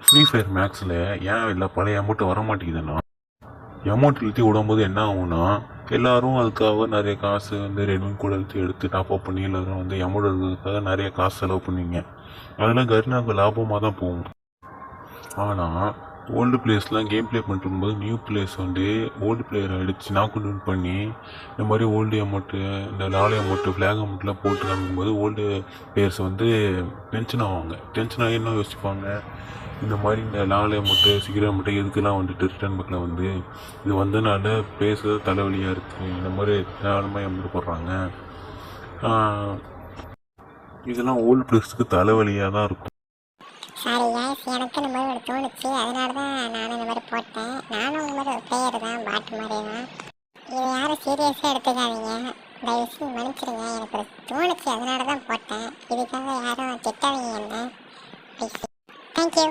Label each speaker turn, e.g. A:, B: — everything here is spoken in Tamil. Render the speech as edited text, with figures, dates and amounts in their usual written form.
A: ஃப்ரீ ஃபயர் மேக்ஸில் ஏன் இல்லை பழைய அமௌண்ட்டு வர மாட்டேங்குதுன்னா, அமௌண்ட் இழுத்தி விடும்போது என்ன ஆகும்னா, எல்லாரும் அதுக்காக நிறைய காசு வந்து ரெட்மின் கூட இழுத்து எடுத்து டாப் அப் பண்ணி எல்லாரும் வந்து அமௌண்ட் எடுக்கிறதுக்காக நிறைய காசு செலவு பண்ணுவீங்க. அதெல்லாம் கர்னாவுக்கு லாபமாக தான் போகும். ஆனால் ஓல்டு பிளேயர்ஸ்லாம் கேம் ப்ளே பண்ணிருக்கும்போது நியூ பிளேயர்ஸ் வந்து ஓல்டு பிளேயரை அடித்து நாக் டவுன் பண்ணி இந்த மாதிரி ஓல்டு அமௌண்ட்டு இந்த லாலி அமௌண்ட்டு ஃப்ளாக் அமௌண்ட்லாம் போட்டு காமிக்கும்போது ஓல்டு பிளேயர்ஸ் வந்து டென்ஷன் ஆவாங்க. டென்ஷன் ஆகி என்ன யோசிப்பாங்க, இந்த மாதிரி இந்த லாலி அமௌண்ட்டு சீக்கிரம் அமௌண்ட்டு எதுக்கெல்லாம் வந்துட்டு ரிட்டர்ன் பக்கில் வந்து இது வந்தனால பேசுறது தலைவலியாக இருக்குது, இந்த மாதிரி தேவையில்லாமல் அமௌண்ட் போடுறாங்க. இதெல்லாம் ஓல்டு பிளேயர்ஸுக்கு தலைவலியாக தான் இருக்கும்.
B: சாரி கேஸ், எனக்கு இந்த மாதிரி ஒரு தோணுச்சு, அதனால தான் நானும் இந்த மாதிரி போட்டேன். நானும் இந்த மாதிரி ஒரு பிளேயர் தான், பாட்டு மாதிரி தான். இதை யாரும் சீரியஸாக எடுத்துக்காதீங்க, தயவுசெய்து மன்னிச்சிடுங்க. எனக்கு ஒரு தோணுச்சு, அதனால தான் போட்டேன். இதுக்காக யாரும் திட்டாதீங்க என்ன. ப்ளீஸ். தேங்க்யூ.